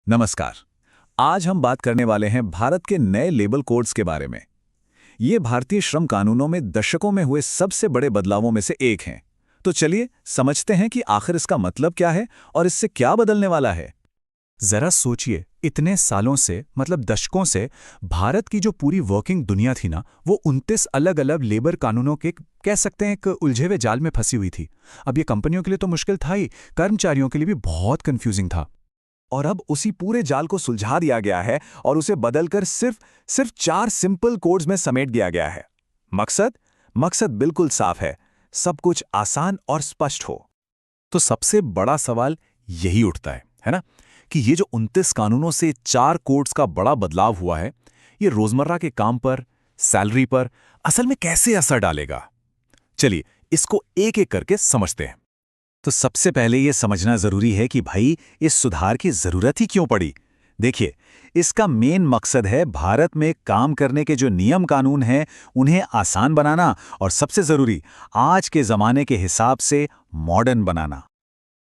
नमस्कार। आज हम बात करने वाले हैं भारत के नए लेबर कोड्स के बारे में। ये भारतीय श्रम कानूनों में दशकों में हुए सबसे बड़े बदलावों में से एक हैं। तो चलिए समझते हैं कि आखिर इसका मतलब क्या है और इससे क्या बदलने वाला है। जरा सोचिए, इतने सालों से मतलब दशकों से भारत की जो पूरी वर्किंग दुनिया थी ना, वो 29 अलग अलग लेबर कानूनों के कह सकते हैं एक उलझे हुए जाल में फंसी हुई थी। अब ये कंपनियों के लिए तो मुश्किल था ही, कर्मचारियों के लिए भी बहुत कंफ्यूजिंग था। और अब उसी पूरे जाल को सुलझा दिया गया है और उसे बदलकर सिर्फ 4 सिंपल कोड्स में समेट दिया गया है। मकसद बिल्कुल साफ है, सब कुछ आसान और स्पष्ट हो। तो सबसे बड़ा सवाल यही उठता है ना, कि ये जो 29 कानूनों से 4 कोड्स का बड़ा बदलाव हुआ है, ये रोजमर्रा के काम पर, सैलरी पर असल में कैसे असर डालेगा। चलिए इसको एक एक करके समझते हैं। तो सबसे पहले ये समझना जरूरी है कि भाई इस सुधार की जरूरत ही क्यों पड़ी। देखिए, इसका मेन मकसद है भारत में काम करने के जो नियम कानून हैं उन्हें आसान बनाना और सबसे जरूरी आज के जमाने के हिसाब से मॉडर्न बनाना।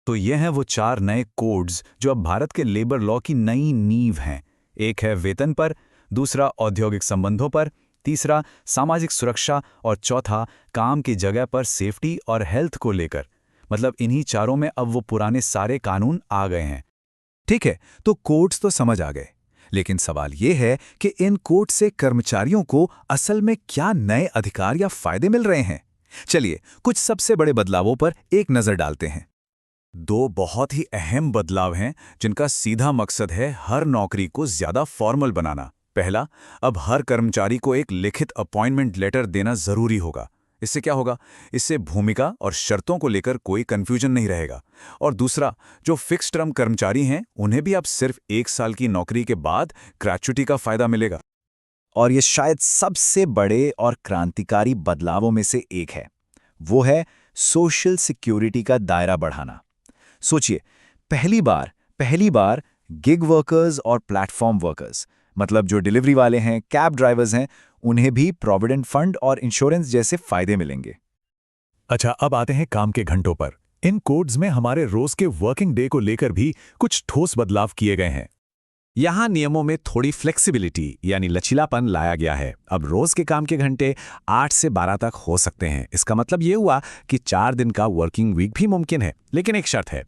तो ये हैं वो 4 नए कोड्स जो अब भारत के लेबर लॉ की नई नींव हैं। एक है वेतन पर, दूसरा औद्योगिक संबंधों पर, तीसरा सामाजिक सुरक्षा और चौथा काम की जगह पर सेफ्टी और हेल्थ को लेकर। मतलब इन्हीं चारों में अब वो पुराने सारे कानून आ गए हैं। ठीक है, तो कोड्स तो समझ आ गए, लेकिन सवाल ये है कि इन कोड से कर्मचारियों को असल में क्या नए अधिकार या फायदे मिल रहे हैं। चलिए कुछ सबसे बड़े बदलावों पर एक नजर डालते हैं। 2 बहुत ही अहम बदलाव हैं जिनका सीधा मकसद है हर नौकरी को ज्यादा फॉर्मल बनाना। पहला, अब हर कर्मचारी को एक लिखित अपॉइंटमेंट लेटर देना जरूरी होगा। इससे क्या होगा? इससे भूमिका और शर्तों को लेकर कोई कंफ्यूजन नहीं रहेगा। और दूसरा, जो फिक्स टर्म कर्मचारी हैं उन्हें भी अब सिर्फ 1 साल की नौकरी के बाद ग्रेच्युटी का फायदा मिलेगा। और ये शायद सबसे बड़े और क्रांतिकारी बदलावों में से एक है। वो है सोशल सिक्योरिटी का दायरा बढ़ाना। सोचिए, पहली बार गिग वर्कर्स और प्लेटफॉर्म वर्कर्स, मतलब जो डिलीवरी वाले हैं, कैब ड्राइवर्स हैं, उन्हें भी प्रोविडेंट फंड और इंश्योरेंस जैसे फायदे मिलेंगे। अच्छा, अब आते हैं काम के घंटों पर। इन कोड्स में हमारे रोज के वर्किंग डे को लेकर भी कुछ ठोस बदलाव किए गए हैं। यहाँ नियमों में थोड़ी फ्लेक्सिबिलिटी यानी लचीलापन लाया गया है। अब रोज के काम के घंटे 8 से 12 तक हो सकते हैं। इसका मतलब ये हुआ कि 4 दिन का वर्किंग वीक भी मुमकिन है, लेकिन एक शर्त है,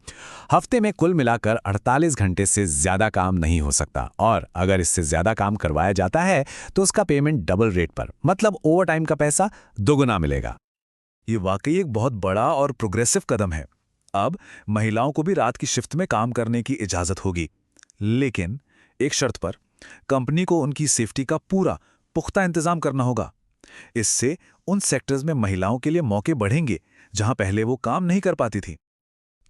हफ्ते में कुल मिलाकर 48 घंटे से ज्यादा काम नहीं हो सकता। और अगर इससे ज्यादा काम करवाया जाता है तो उसका पेमेंट डबल रेट पर, मतलब ओवर टाइम का पैसा दोगुना मिलेगा। ये वाकई एक बहुत बड़ा और प्रोग्रेसिव कदम है। अब महिलाओं को भी रात की शिफ्ट में काम करने की इजाजत होगी, लेकिन एक शर्त पर, कंपनी को उनकी सेफ्टी का पूरा पुख्ता इंतजाम करना होगा। इससे उन सेक्टर्स में महिलाओं के लिए मौके बढ़ेंगे जहां पहले वो काम नहीं कर पाती थी।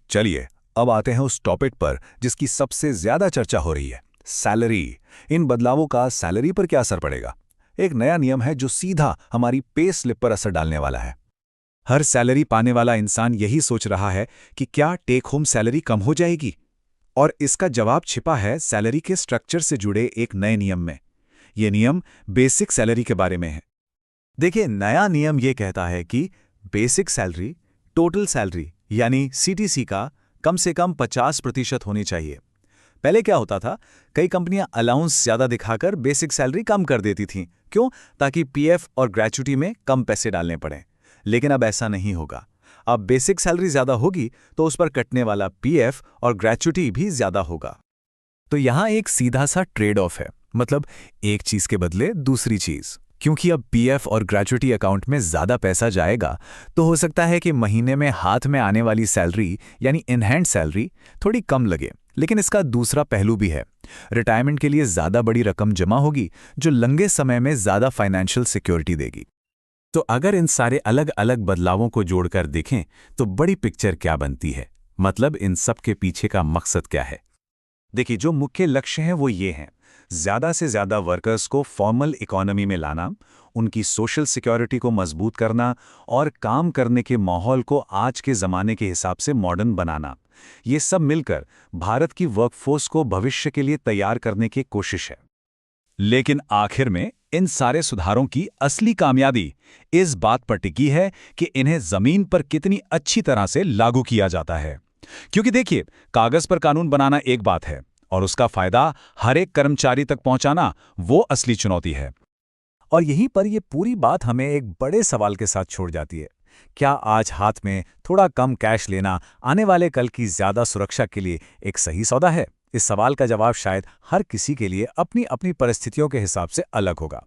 चलिए अब आते हैं उस टॉपिक पर जिसकी सबसे ज्यादा चर्चा हो रही है, सैलरी। इन बदलावों का सैलरी पर क्या असर पड़ेगा? एक नया नियम है जो सीधा हमारी पे स्लिप पर असर डालने वाला है। हर सैलरी पाने वाला इंसान यही सोच रहा है कि क्या टेक होम सैलरी कम हो जाएगी, और इसका जवाब छिपा है सैलरी के स्ट्रक्चर से जुड़े एक नए नियम में। यह नियम बेसिक सैलरी के बारे में है। देखिए, नया नियम यह कहता है कि बेसिक सैलरी टोटल सैलरी यानी सीटीसी का कम से कम 50% होनी चाहिए। पहले क्या होता था, कई कंपनियां अलाउंस ज्यादा दिखाकर बेसिक सैलरी कम कर देती थीं। क्यों? ताकि पीएफ और ग्रेच्युटी में कम पैसे डालने पड़े। लेकिन अब ऐसा नहीं होगा। अब बेसिक सैलरी ज्यादा होगी तो उस पर कटने वाला पीएफ और ग्रेच्युटी भी ज्यादा होगा। तो यहां एक सीधा सा ट्रेड ऑफ है, मतलब एक चीज के बदले दूसरी चीज। क्योंकि अब पीएफ और ग्रेच्युटी अकाउंट में ज्यादा पैसा जाएगा, तो हो सकता है कि महीने में हाथ में आने वाली सैलरी यानी इन हैंड सैलरी थोड़ी कम लगे। लेकिन इसका दूसरा पहलू भी है, रिटायरमेंट के लिए ज्यादा बड़ी रकम जमा होगी जो लंबे समय में ज्यादा फाइनेंशियल सिक्योरिटी देगी। तो अगर इन सारे अलग अलग बदलावों को जोड़कर देखें तो बड़ी पिक्चर क्या बनती है, मतलब इन सब के पीछे का मकसद क्या है। देखिए, जो मुख्य लक्ष्य हैं वो ये हैं, ज्यादा से ज्यादा वर्कर्स को फॉर्मल इकोनॉमी में लाना, उनकी सोशल सिक्योरिटी को मजबूत करना और काम करने के माहौल को आज के जमाने के हिसाब से मॉडर्न बनाना। ये सब मिलकर भारत की वर्कफोर्स को भविष्य के लिए तैयार करने की कोशिश है। लेकिन आखिर में इन सारे सुधारों की असली कामयाबी इस बात पर टिकी है कि इन्हें जमीन पर कितनी अच्छी तरह से लागू किया जाता है। क्योंकि देखिए, कागज पर कानून बनाना एक बात है और उसका फायदा हर एक कर्मचारी तक पहुंचाना वो असली चुनौती है। और यहीं पर ये पूरी बात हमें एक बड़े सवाल के साथ छोड़ जाती है। क्या आज हाथ में थोड़ा कम कैश लेना आने वाले कल की ज़्यादा सुरक्षा के लिए एक सही सौदा है? इस सवाल का जवाब शायद हर किसी के लिए अपनी अपनी परिस्थितियों के हिसाब से अलग होगा।